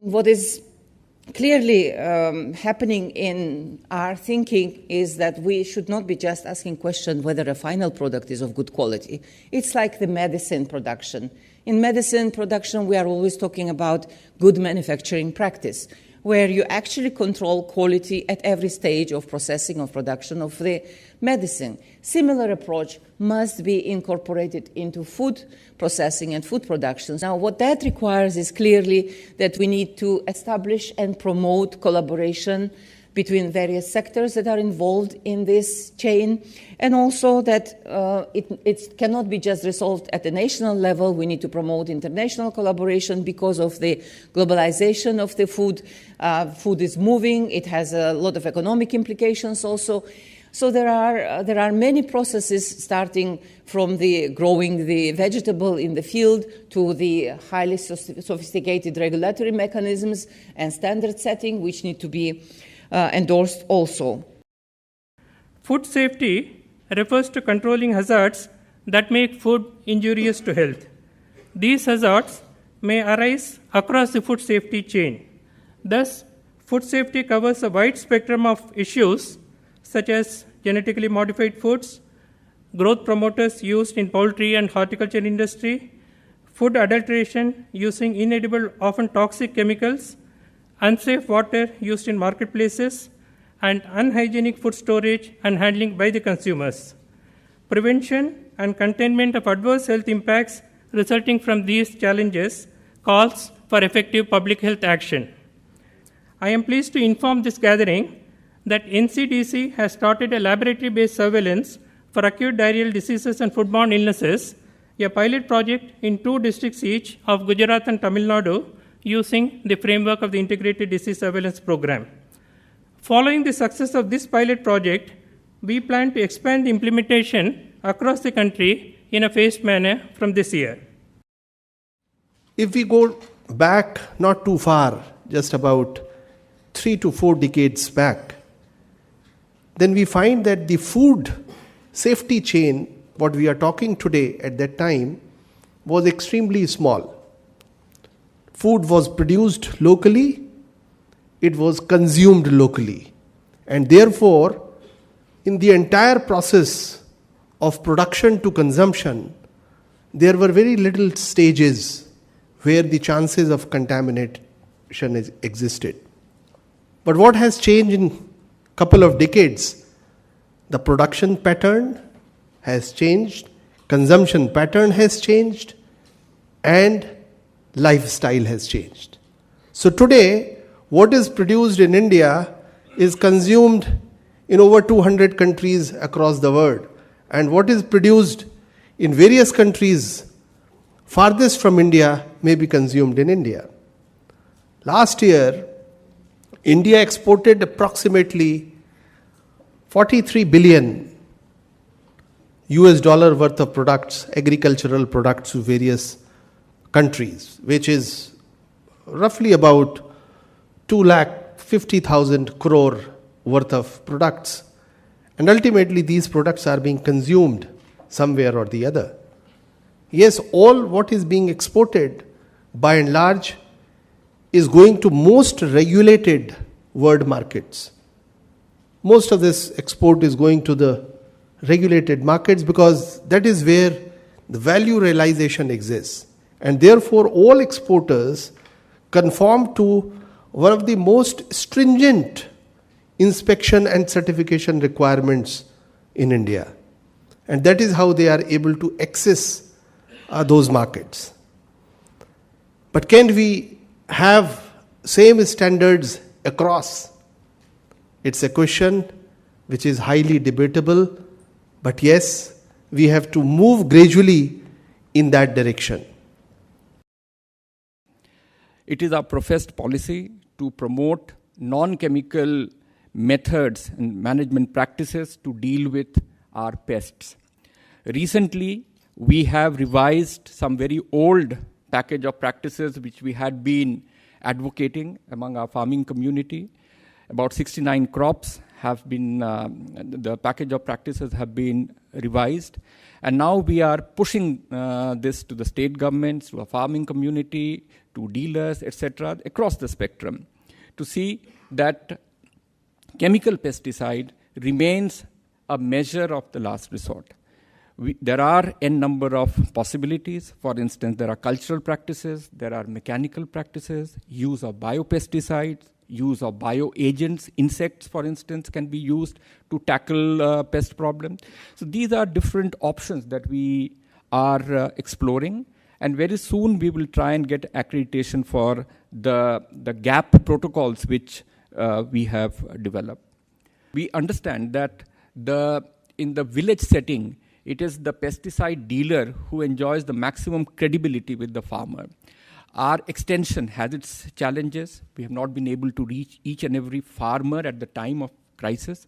What is clearly happening in our thinking is that we should not be just asking questions whether a final product is of good quality. It's like the medicine production. In medicine production, we are always talking about good manufacturing practice, where you actually control quality at every stage of processing of production of the medicine. Similar approach must be incorporated into food processing and food production. Now, what that requires is clearly that we need to establish and promote collaboration between various sectors that are involved in this chain, and also that it cannot be just resolved at the national level. We need to promote international collaboration because of the globalization of the food. Food is moving. It has a lot of economic implications also. So there are many processes, starting from the growing the vegetable in the field to the highly sophisticated regulatory mechanisms and standard setting, which need to be endorsed also. Food safety refers to controlling hazards that make food injurious to health. These hazards may arise across the food safety chain. Thus, food safety covers a wide spectrum of issues such as genetically modified foods, growth promoters used in poultry and horticulture industry, food adulteration using inedible, often toxic chemicals, unsafe water used in marketplaces, and unhygienic food storage and handling by the consumers. Prevention and containment of adverse health impacts resulting from these challenges calls for effective public health action. I am pleased to inform this gathering that NCDC has started a laboratory-based surveillance for acute diarrheal diseases and foodborne illnesses, a pilot project in 2 districts each of Gujarat and Tamil Nadu, using the framework of the Integrated Disease Surveillance Program. Following the success of this pilot project, we plan to expand the implementation across the country in a phased manner from this year. If we go back not too far, just about 3 to 4 decades back, then we find that the food safety chain, what we are talking today at that time, was extremely small. Food was produced locally, it was consumed locally, and therefore, in the entire process of production to consumption, there were very little stages where the chances of contamination existed. But what has changed in a couple of decades? The production pattern has changed, consumption pattern has changed, and lifestyle has changed. So today, what is produced in India is consumed in over 200 countries across the world. And what is produced in various countries farthest from India may be consumed in India. Last year, India exported approximately 43 billion US dollar worth of products, agricultural products, to various countries, which is roughly about 250,000 crore worth of products. And ultimately, these products are being consumed somewhere or the other. Yes, all what is being exported, by and large, is going to most regulated world markets. Most of this export is going to the regulated markets because that is where the value realization exists. And therefore, all exporters conform to one of the most stringent inspection and certification requirements in India. And that is how they are able to access those markets. But can we have same standards across? It's a question which is highly debatable, but yes, we have to move gradually in that direction. It is our professed policy to promote non-chemical methods and management practices to deal with our pests. Recently, we have revised some very old package of practices which we had been advocating among our farming community. About 69 crops have been, the package of practices have been revised. And now we are pushing this to the state governments, to a farming community, to dealers, etc., across the spectrum, to see that chemical pesticide remains a measure of the last resort. There are n number of possibilities. For instance, there are cultural practices, there are mechanical practices, use of biopesticides, use of bioagents, insects, for instance, can be used to tackle pest problem. So these are different options that we are exploring, and very soon we will try and get accreditation for the GAP protocols which we have developed. We understand that in the village setting, it is the pesticide dealer who enjoys the maximum credibility with the farmer. Our extension has its challenges. We have not been able to reach each and every farmer at the time of crisis.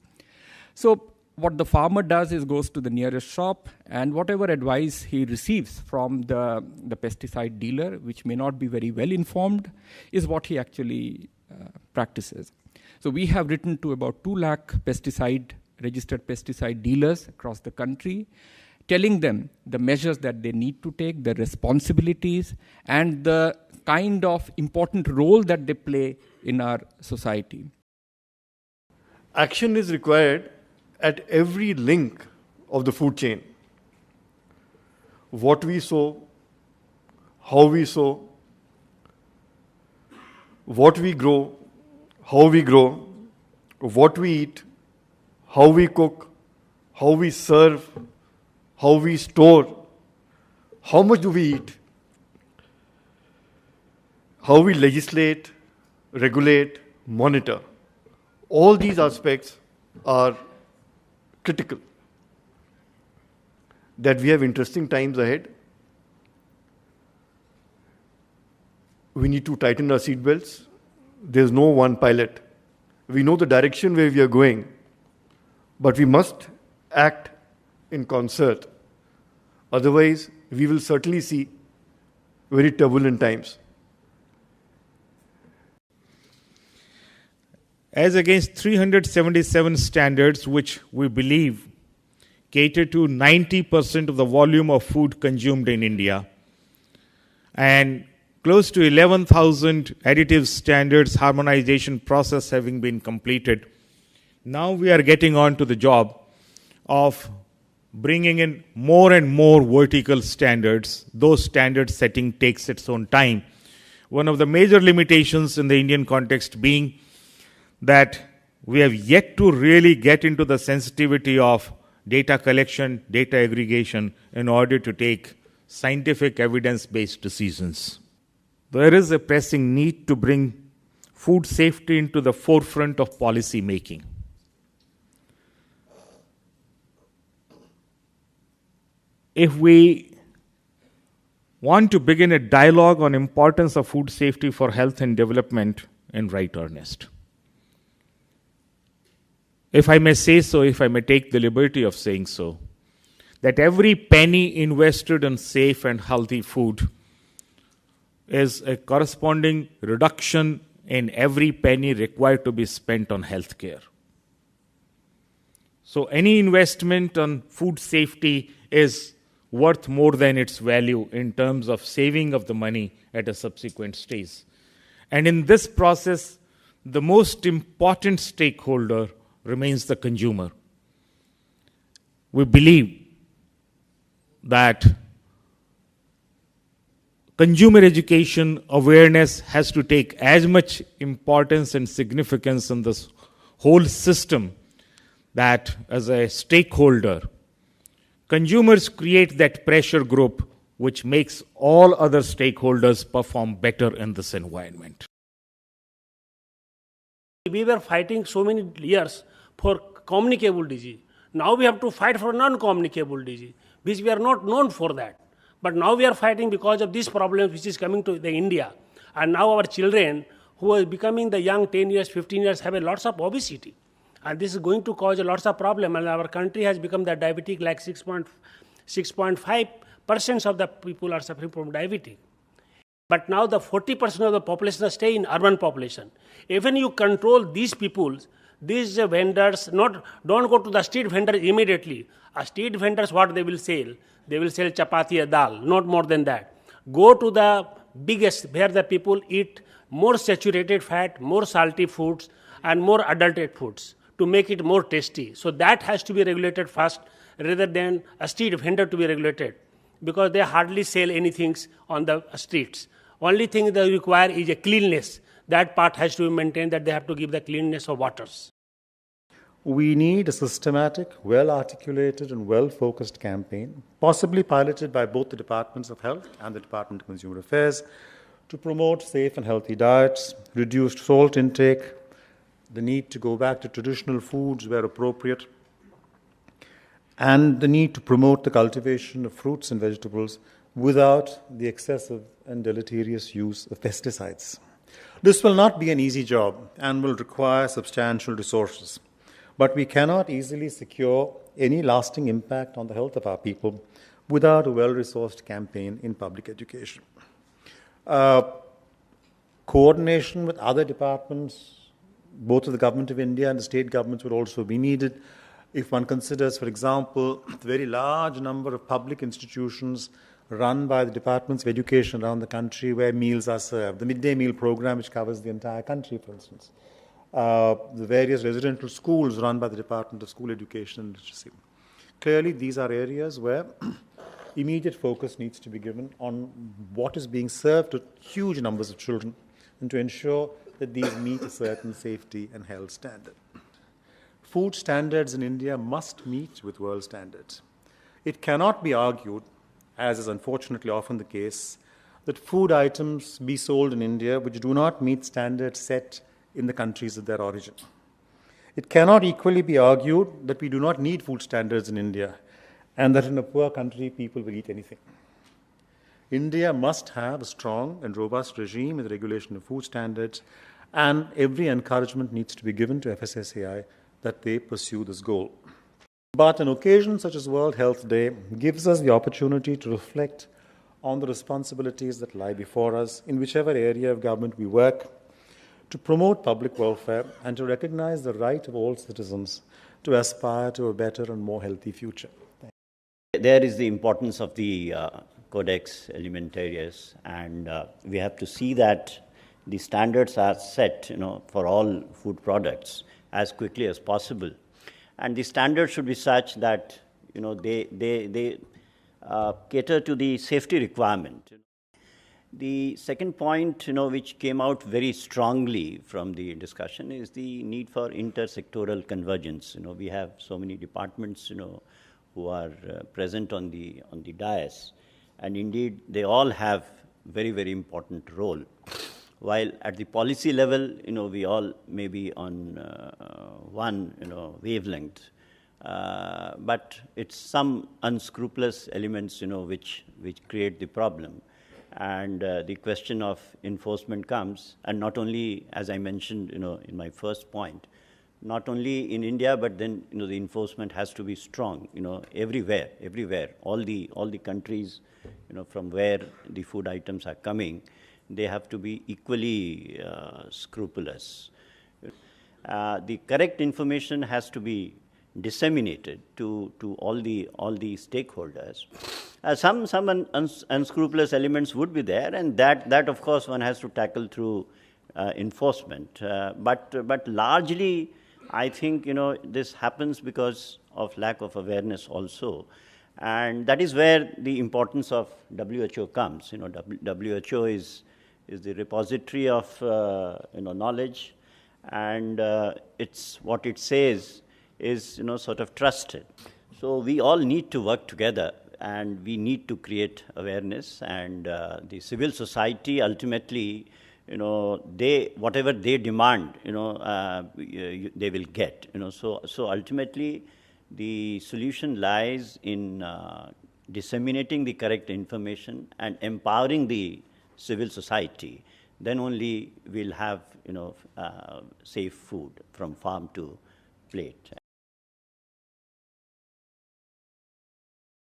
So what the farmer does is goes to the nearest shop, and whatever advice he receives from the pesticide dealer, which may not be very well informed, is what he actually practices. So we have written to about 2 lakh registered pesticide dealers across the country, telling them the measures that they need to take, the responsibilities, and the kind of important role that they play in our society. Action is required at every link of the food chain. What we sow, how we sow, what we grow, how we grow, what we eat, how we cook, how we serve, how we store, how much do we eat, how we legislate, regulate, monitor. All these aspects are critical. That we have interesting times ahead. We need to tighten our seatbelts. There's no one pilot. We know the direction where we are going, but we must act in concert. Otherwise, we will certainly see very turbulent times. As against 377 standards, which we believe cater to 90% of the volume of food consumed in India, and close to 11,000 additive standards harmonization process having been completed, now we are getting on to the job of bringing in more and more vertical standards. Those standard setting takes its own time. One of the major limitations in the Indian context being that we have yet to really get into the sensitivity of data collection, data aggregation in order to take scientific evidence-based decisions. There is a pressing need to bring food safety into the forefront of policy making. If we want to begin a dialogue on importance of food safety for health and development in right earnest, if I may say so, if I may take the liberty of saying so, that every penny invested in safe and healthy food is a corresponding reduction in every penny required to be spent on healthcare. So any investment on food safety is worth more than its value in terms of saving of the money at a subsequent stage. And in this process, the most important stakeholder remains the consumer. We believe that consumer education awareness has to take as much importance and significance in this whole system that as a stakeholder, consumers create that pressure group which makes all other stakeholders perform better in this environment. We were fighting so many years for communicable disease. Now we have to fight for non-communicable disease, which we are not known for that. But now we are fighting because of this problem which is coming to the India. And now our children who are becoming the young 10 years, 15 years have a lots of obesity. And this is going to cause a lots of problem. And our country has become the diabetic, like 6.5% of the people are suffering from diabetes. But now the 40% of the population stay in urban population. Even you control these people, These vendors don't go to the street vendor immediately. A street vendors, what they will sell? They will sell chapati or dal, not more than that. Go to the biggest, where the people eat more saturated fat, more salty foods, and more adulterated foods to make it more tasty. So that has to be regulated first, rather than a street vendor to be regulated, because they hardly sell anything on the streets. Only thing they require is a cleanliness. That part has to be maintained, that they have to give the cleanliness of waters. We need a systematic, well-articulated and well-focused campaign, possibly piloted by both the Departments of Health and the Department of Consumer Affairs, to promote safe and healthy diets, reduced salt intake, the need to go back to traditional foods where appropriate, and the need to promote the cultivation of fruits and vegetables without the excessive and deleterious use of pesticides. This will not be an easy job and will require substantial resources. But we cannot easily secure any lasting impact on the health of our people without a well-resourced campaign in public education. Coordination with other departments, both of the Government of India and the state governments, would also be needed. If one considers, for example, the very large number of public institutions run by the Departments of Education around the country where meals are served, the midday meal program, which covers the entire country, for instance, the various residential schools run by the Department of School Education and Literacy. Clearly, these are areas where immediate focus needs to be given on what is being served to huge numbers of children and to ensure that these meet a certain safety and health standard. Food standards in India must meet with world standards. It cannot be argued, as is unfortunately often the case, that food items be sold in India which do not meet standards set in the countries of their origin. It cannot equally be argued that we do not need food standards in India and that in a poor country people will eat anything. India must have a strong and robust regime in the regulation of food standards, and every encouragement needs to be given to FSSAI that they pursue this goal. But an occasion such as World Health Day gives us the opportunity to reflect on the responsibilities that lie before us in whichever area of government we work, to promote public welfare and to recognize the right of all citizens to aspire to a better and more healthy future. There is the importance of the Codex Alimentarius, and we have to see that the standards are set, for all food products as quickly as possible, and the standards should be such that they cater to the safety requirement. The second point, which came out very strongly from the discussion is the need for inter-sectoral convergence. We have so many departments, who are present on the dais, and indeed they all have very, very important role. While at the policy level, we all may be on one, wavelength, but it's some unscrupulous elements, which create the problem. And the question of enforcement comes, and not only, as I mentioned, in my first point, not only in India, but then the enforcement has to be strong, everywhere, all the countries, from where the food items are coming, they have to be equally scrupulous. The correct information has to be disseminated to all the stakeholders. Some unscrupulous elements would be there, and that of course one has to tackle through enforcement. But largely, I think this happens because of lack of awareness also, and that is where the importance of WHO comes. WHO is the repository of knowledge, and it's what it says is sort of trusted. So we all need to work together, and we need to create awareness, and the civil society ultimately, whatever they demand, they will get. So ultimately, the solution lies in disseminating the correct information and empowering the civil society. Then only we'll have safe food from farm to plate.